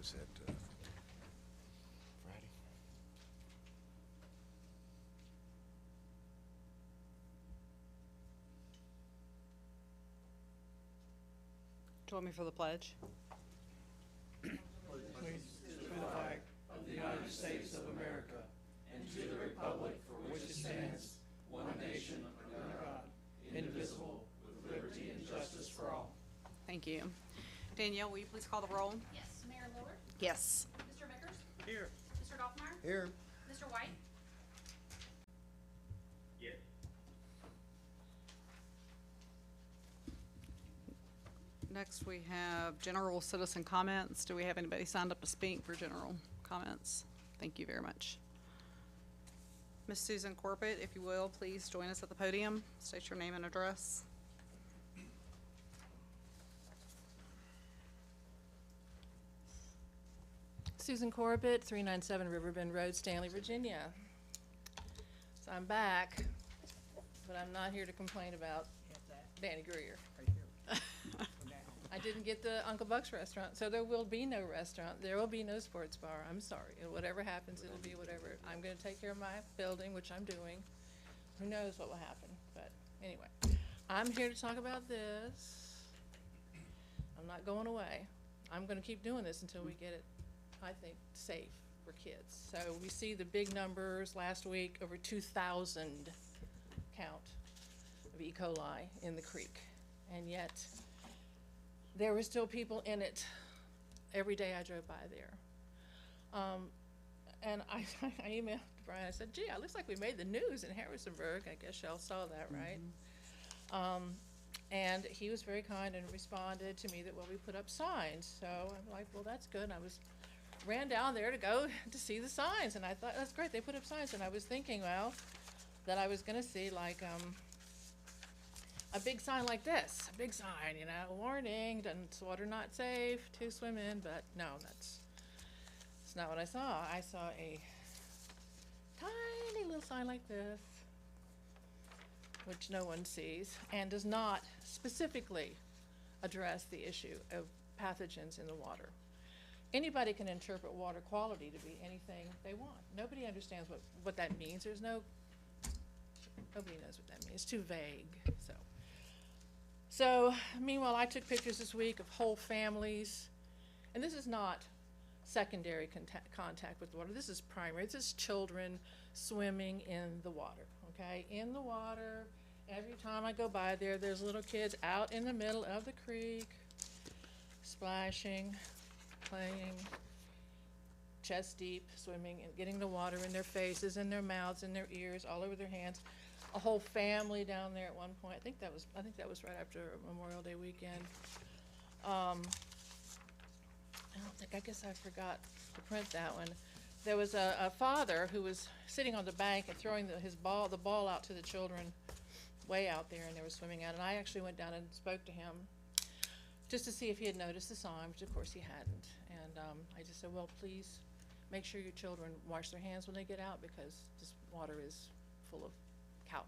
was that, Friday? Join me for the pledge. Thank you. Danielle, will you please call the roll? Yes, Mayor Lillard, Yes. Mr. Vickers, Here. Mr. Doffmeyer, Here. Mr. White, Next, we have general citizen comments. Do we have anybody signed up to speak for general comments? Thank you very much. Miss Susan Corbett, if you will, please join us at the podium. State your name and address. Susan Corbett, 397 Riverbend Road, Stanley, Virginia. So I'm back, but I'm not here to complain about Danny Greer. I didn't get the Uncle Buck's restaurant, so there will be no restaurant. There will be no sports bar. I'm sorry. And whatever happens, it'll be whatever. I'm gonna take care of my building, which I'm doing. Who knows what will happen, but anyway. I'm here to talk about this. I'm not going away. I'm gonna keep doing this until we get it, I think, safe for kids. So we see the big numbers last week, over 2,000 count of E. coli in the creek. And yet, there were still people in it every day I drove by there. And I emailed Brian, I said, gee, it looks like we made the news in Harrisonburg. I guess y'all saw that, right? And he was very kind and responded to me that, well, we put up signs. So I'm like, well, that's good. And ran down there to go to see the signs, and I thought, that's great, they put up signs. And I was thinking, well, that I was gonna see like, a big sign like this, a big sign, you know, warning, water not safe to swim in, but no, that's not what I saw. I saw a tiny little sign like this, which no one sees, and does not specifically address the issue of pathogens in the water. Anybody can interpret water quality to be anything they want. Nobody understands what that means. Nobody knows what that means. It's too vague, So, meanwhile, I took pictures this week of whole families, and this is not secondary contact with the water. This is primary. This is children swimming in the water, okay? In the water. Every time I go by there, there's little kids out in the middle of the creek, splashing, playing, chest deep, swimming, and getting the water in their faces, in their mouths, in their ears, all over their hands. A whole family down there at one point. I think that was right after Memorial Day weekend. I guess I forgot to print that one. There was a father who was sitting on the bank and throwing the ball out to the children way out there, and they were swimming out. And I actually went down and spoke to him just to see if he had noticed the sign, which of course he hadn't. And I just said, well, please make sure your children wash their hands when they get out, because this water is full of couch.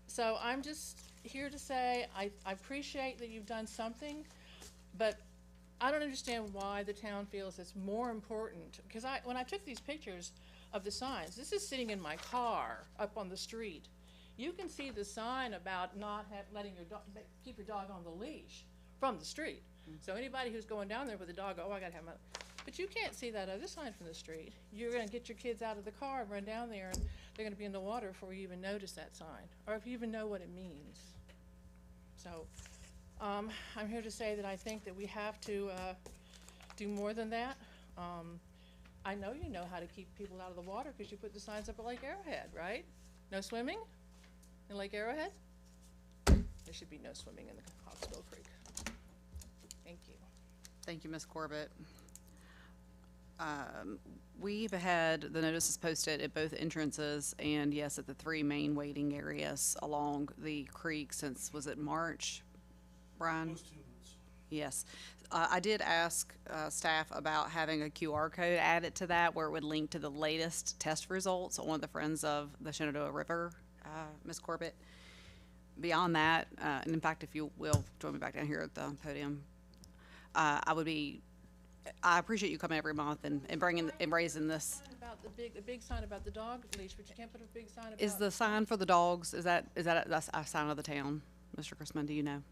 So I'm just here to say I appreciate that you've done something, but I don't understand why the town feels it's more important. Because when I took these pictures of the signs, this is sitting in my car up on the street. You can see the sign about not letting keep your dog on the leash from the street. So anybody who's going down there with a dog, oh, I gotta have my. But you can't see that other sign from the street. You're gonna get your kids out of the car and run down there, and they're gonna be in the water before you even notice that sign, or if you even know what it means. So, I'm here to say that I think that we have to do more than that. I know you know how to keep people out of the water because you put the signs up at Lake Arrowhead, right? No swimming in Lake Arrowhead? There should be no swimming in the Hawksbill Creek. Thank you. Thank you, Ms. Corbett. We've had the notices posted at both entrances and yes, at the three main waiting areas along the creek since, was it March, Brian? Almost 2 months. Yes. I did ask staff about having a QR code added to that where it would link to the latest test results on one of the Friends of the Shenandoah River, Ms. Corbett. Beyond that, and in fact, if you will join me back down here at the podium, I appreciate you coming every month and raising this. Sign about the big sign about the dog leash, but you can't put a big sign about. Is the sign for the dogs, that's a sign of the town? Mr. Chrisman, do you know?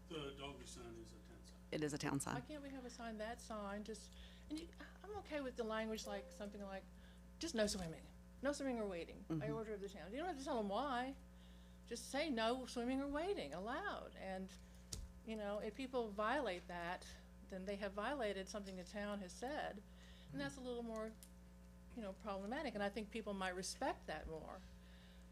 The doggy sign is a town sign. It is a town sign. Why can't we have a sign, that sign, just, and I'm okay with the language like, something like, just no swimming or wading, by order of the town. You don't have to tell them why, just say no swimming or wading allowed, and, you know, if people violate that, then they have violated something the town has said, and that's a little more, you know, problematic, and I think people might respect that more.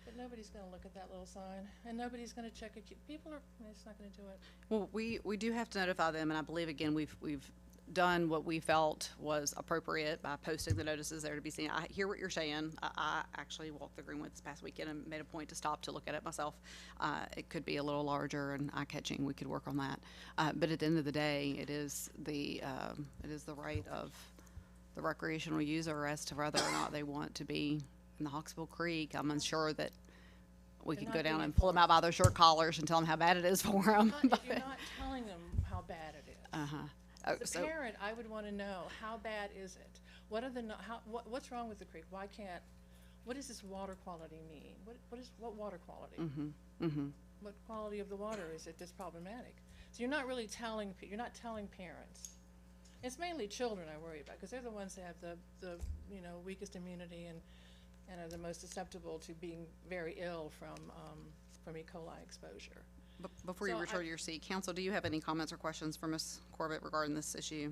But nobody's gonna look at that little sign, and nobody's gonna check it, people are, it's not gonna do it. Well, we do have to notify them, and I believe, again, we've done what we felt was appropriate by posting the notices there to be seen. I hear what you're saying. I actually walked the Greenwood this past weekend and made a point to stop to look at it myself. It could be a little larger and eye-catching. We could work on that. But at the end of the day, it is the right of the recreational user as to whether or not they want to be in the Hawksbill Creek. I'm unsure that we They're can not go down being and pull them out by their shirt collars and tell them how bad it is for them. If you're not telling them how bad it is. Uh-huh. As a parent, I would wanna know, how bad is it? What are the, what's wrong with the creek? Why can't, what does this water quality mean? What water quality? What quality of the water is it that's problematic? So you're not really telling, you're not telling parents. It's mainly children I worry about, cause they're the ones that have the, you know, weakest immunity and are the most susceptible to being very ill from E. coli exposure. Before you So return to your seat, council, do you have any comments or questions for Ms. Corbett regarding this issue?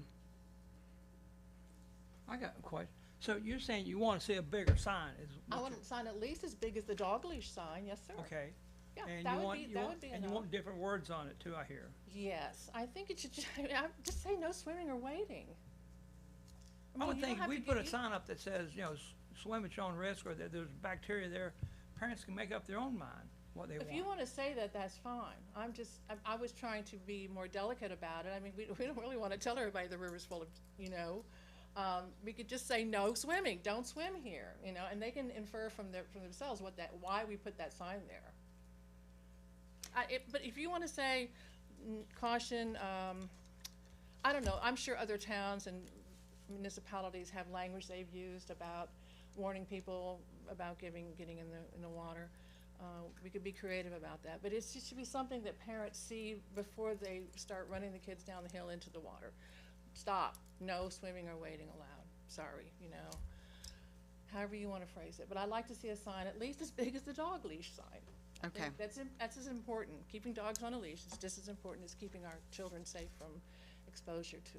I got a question. So you're saying you want to see a bigger sign? I want a sign at least as big as the dog leash sign, yes, sir. Okay. Yeah, And that you would want, be, you that want, would be and you enough. want different words on it too, I hear. Yes, I think it should, just say no swimming or wading. I mean, would you don't think have we to put a get- sign up that says, you know, swim at your own risk, or that there's bacteria there. Parents can make up their own mind what they want. If you wanna say that, that's fine. I was trying to be more delicate about it. I mean, we don't really wanna tell everybody the river's full of, you know. We could just say no swimming, don't swim here, you know, and they can infer from themselves why we put that sign there. But if you wanna say caution, I don't know, I'm sure other towns and municipalities have language they've used about warning people about getting in the water. We could be creative about that, but it should be something that parents see before they start running the kids down the hill into the water. Stop, no swimming or wading allowed, sorry, you know. However you wanna phrase it, but I'd like to see a sign at least as big as the dog leash sign. I Okay. think that's as important. Keeping dogs on a leash is just as important as keeping our children safe from exposure to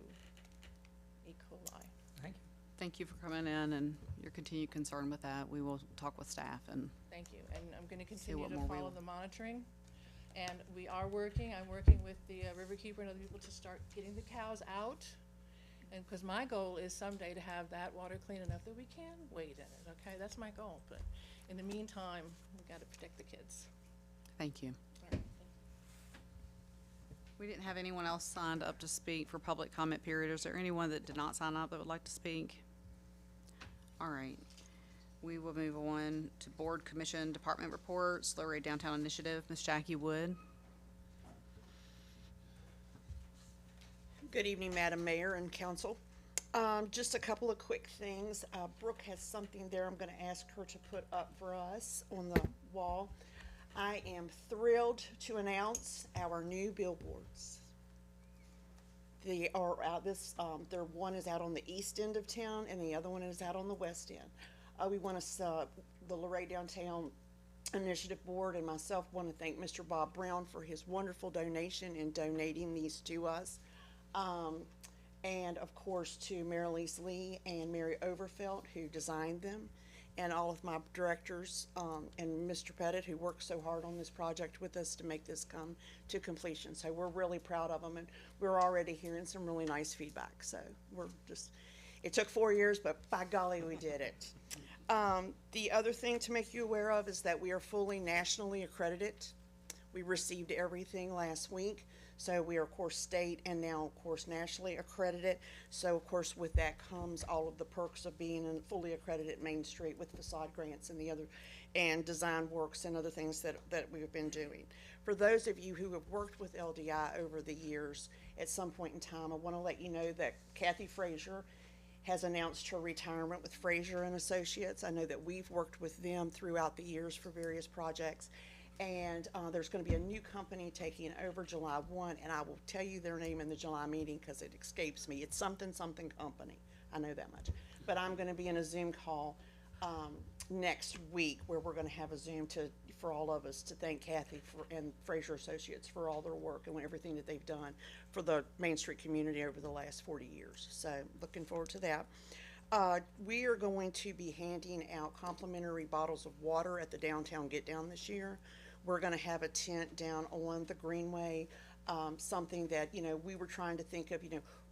E. coli. Thank you. Thank you for coming in and your continued concern with that. We will talk with staff and Thank you, and I'm gonna continue what to more we follow will- the monitoring. And I'm working with the Riverkeeper and other people to start getting the cows out. And, cause my goal is someday to have that water clean enough that we can wade in it, okay? That's my goal, but in the meantime, we gotta protect the kids. thank you. All right, We didn't have anyone else signed up to speak for public comment period. Is there anyone that did not sign up that would like to speak? All right. We will move on to board, commission, department reports, Luray Downtown Initiative, Ms. Jackie Wood. Good evening, Madam Mayor and Council. Just a couple of quick things. Brooke has something there I'm gonna ask her to put up for us on the wall. I am thrilled to announce our new billboards. They are out one is out on the east end of town and the other one is out on the west end. We want to, the Luray Downtown Initiative Board and myself want to thank Mr. Bob Brown for his wonderful donation in donating these to us. And of course to Marilise Lee and Mary Overfelt who designed them, and all of my directors, and Mr. Pettit who worked so hard on this project with us to make this come to completion. So we're really proud of them, and we're already hearing some really nice feedback. So it took 4 years, but by golly, we did it. The other thing to make you aware of is that we are fully nationally accredited. We received everything last week. So we are, of course, state and now, of course, nationally accredited. So, of course, with that comes all of the perks of being a fully accredited Main Street with facade grants and the other, and design works and other things that we've been doing. For those of you who have worked with LDI over the years, at some point in time, I want to let you know that Kathy Frazier has announced her retirement with Frazier and Associates. I know that we've worked with them throughout the years for various projects. And there's going to be a new company taking over July 1, and I will tell you their name in the July meeting because it escapes me. It's something company. I know that much. But I'm going to be in a Zoom call next week where we're going to have a Zoom for all of us to thank Kathy and Frazier Associates for all their work and everything that they've done for the Main Street community over the last 40 years. So looking forward to that. We are going to be handing out complimentary bottles of water at the downtown Get Down this year. We're going to have a tent down on the Greenway, something that, we were trying to think of,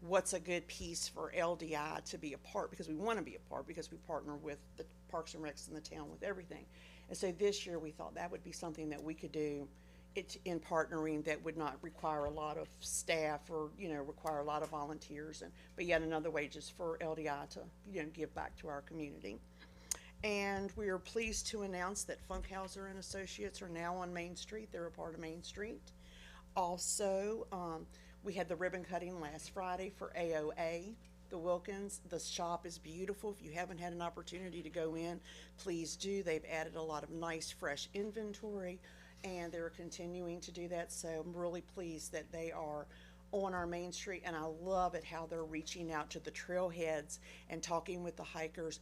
what's a good piece for LDI to be a part, because we want to be a part, because we partner with the Parks and Recs in the town with everything. And so this year we thought that would be something that we could do in partnering that would not require a lot of staff or, require a lot of volunteers, but yet another way just for LDI to, give back to our community. And we are pleased to announce that Funkhauser and Associates are now on Main Street. They're a part of Main Street. Also, we had the ribbon cutting last Friday for AOA. The Wilkins, the shop is beautiful. If you haven't had an opportunity to go in, please do. They've added a lot of nice, fresh inventory, and they're continuing to do that. So I'm really pleased that they are on our Main Street, and I love it how they're reaching out to the trailheads and talking with the hikers